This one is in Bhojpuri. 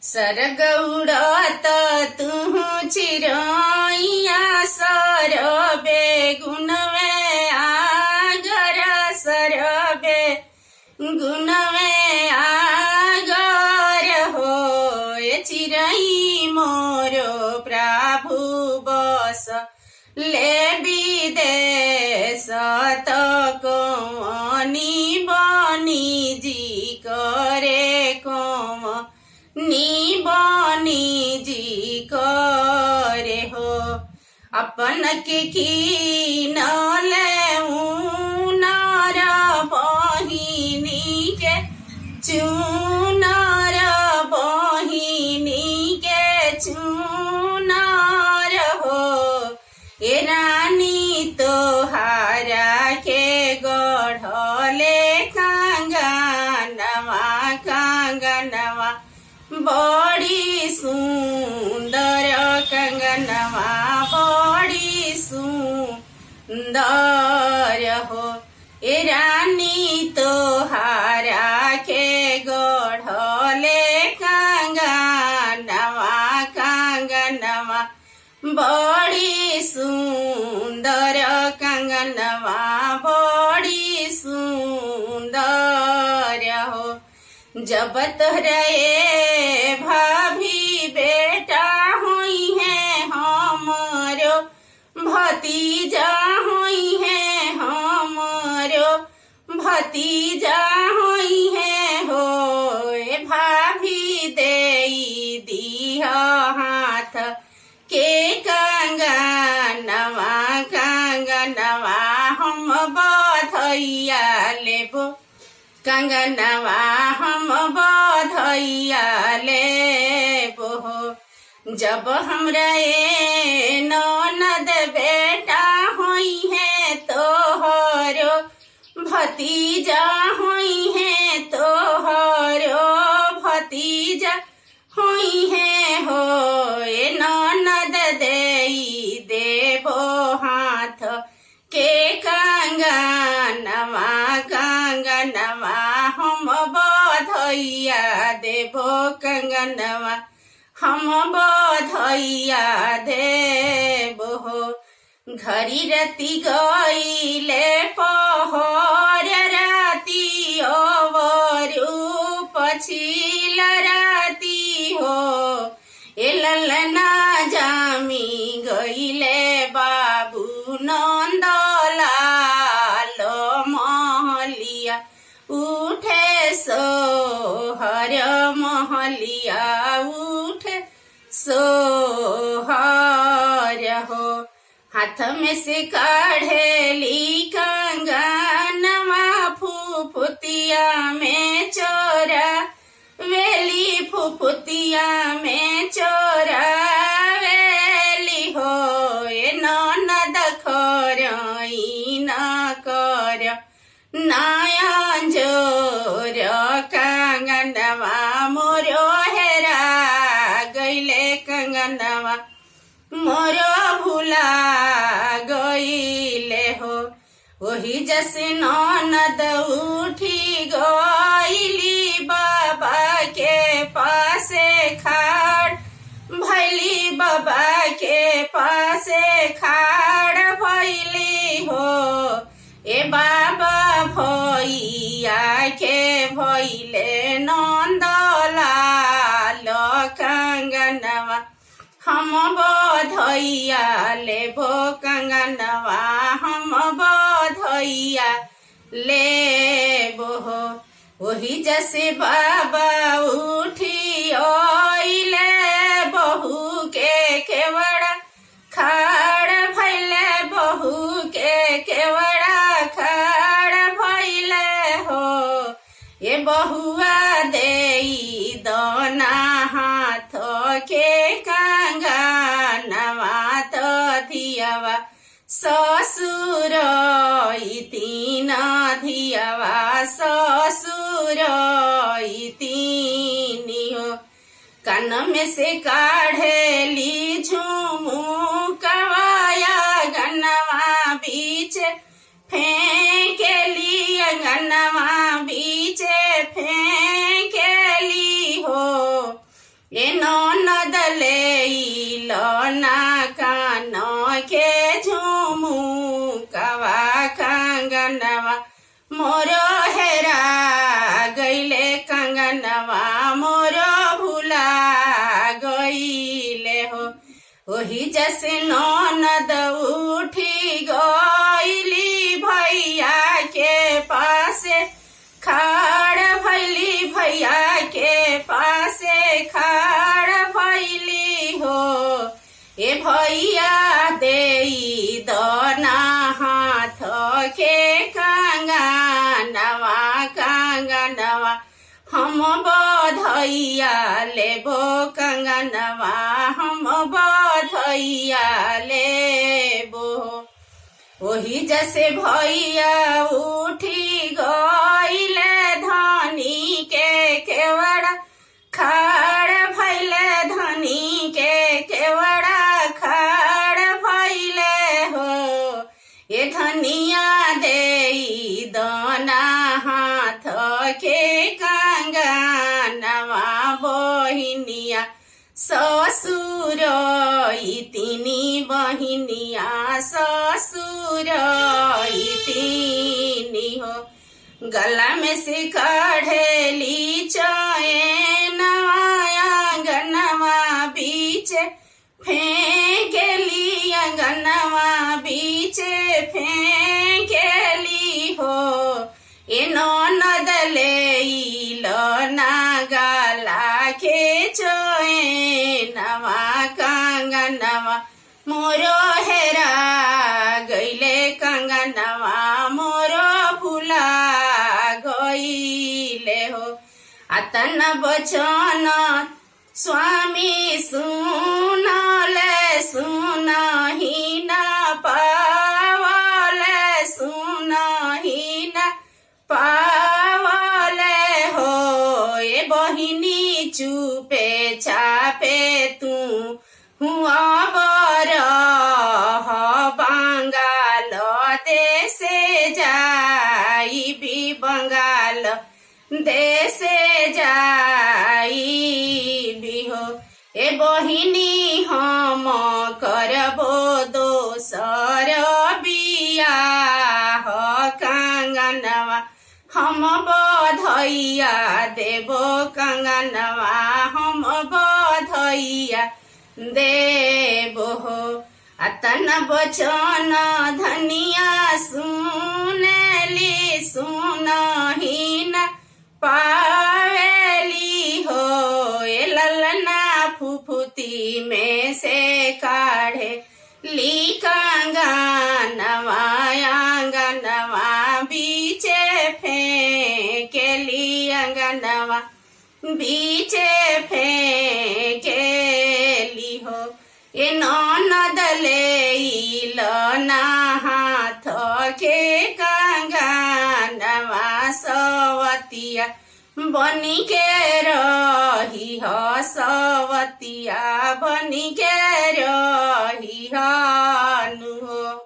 सरग उड़त तुहु चिरैया सरबे गुणवे आगर सरबे गुणवे आगर हो चिरई मोरो प्रभु बस ले विदेश कौनी बनी जी करे कौम निबनी जी करे हो अपन के कीन नर बहिनी के चुनर बहिनी के चुनर हो ए रानी तोहारा के गढ़ले कांगनवा बड़ी सुंदर कंगनवा बड़ी सुंदर हो ए रानी तोहारा के गढ़ले कांगनवा बड़ी सुंदर कंगनवा बड़ी सुंदर हो जब तोहरे भाभी बेटा हुई है हमरो भतीजा हुई है हमरो भतीजा हुई है हो भाभी देई दिया हाथ के कंगनवा हम बधैया लेबो कंगनवा हम बधैया लेबो जब हमरा ननद बेटा हुई है तोहरो भतीजा हुई है तोहरो भतीजा हुई है हो ननद देई देबो हाथ के कंगनवा हम बधैया देबो कंगनवा हम बधैया देबो घड़ी रती गईले पहर राती अवरू पछिल राती हो ए ललना जामी गईले बाबू नंदलाल महलिया उठे सोहर महलिया उठे सोहर हो हाथ में से काढ़ेली कंगनवा फुफुतिया में चोरा वेली फुफुतिया में चोरा वेली हो ननद खरई न कर नयन जोर कंगनवा मोरो हेरा गईले कंगनवा मोरो भुला गईले हो वही जैसे ननद उठी गईली बाबा के पासे खाड़ भैली बाबा के पासे खाड़ भैली हो ए बाबा भैया के भैले नंदलाल कंगनवा हम बधैया लेबो कंगनवा हम बधैया लेबो वही जैसे बाबा उठी ओइले बहू के केवड़ा खाड़ भैले बहू के केवड़ा खाड़ भैले हो ये बहुआ देई दोना हाथ के कंगनवा तो धियावा ससुर तीन धियावा ससुर तीन हो कान में से काढ़ेली झुमुकवाया गनवा बीच फेंकेली अंगनवा बीचे फेंकेली हो ए ननद लेइलो ना कान के झुमुकवा कंगनवा मोरो हेरा गईले कंगनवा मोरो भुला गईले हो। ओही जैसे ननद उठी गईली भैया के पासे खाड़ भैली भैया के पासे खाड़ भैली हो। ए भैया देई दना हाथ के कंगनवा कंगनवा हम बधैया लेबो कंगनवा हम बधैया लेबो। ओही जैसे भैया उठी गईले धनी के केवड़ा खाड़ भैले धनी के केवड़ा खाड़ भैले हो। ये धनिया देई दना हाथ के कंगनवा बहिनिया ससुर तीनी बहिनिया ससुर तीनी हो। गला में से काढ़ेली चैनवा अंगनवा बीच फेंकेली अंगनवा बीच फेंकेली हो। ए ननद लेइलो ना गला के चैनवा कंगनवा मोरो हेरा गईले कंगनवा मोरो भुला गईले हो। अतन बचन स्वामी सुनले सुनहि न पावले सुनहि न पावले हो। ए बहिनी चुपे चापे तू हुआ बर बंगाल देशे जाई भी बंगाल देशे जाई भी हो। ए बहिनी हम करबो दोसर बियाह कंगनवा हम बधैया देबो कंगनवा हम बधैया देबो हो। अतन बचन धनिया सुनली सुनहि न पावेली हो। ए ललना फुफुती में से काढ़े ली कंगनवा अंगनवा बीचे फेंकेली अंगनवा बीचे फेंकेली हो। ए ननद लेइलो ना हाथ के कंगनवा सवतिया बनी के रही हो सवतिया बनी के रही हो।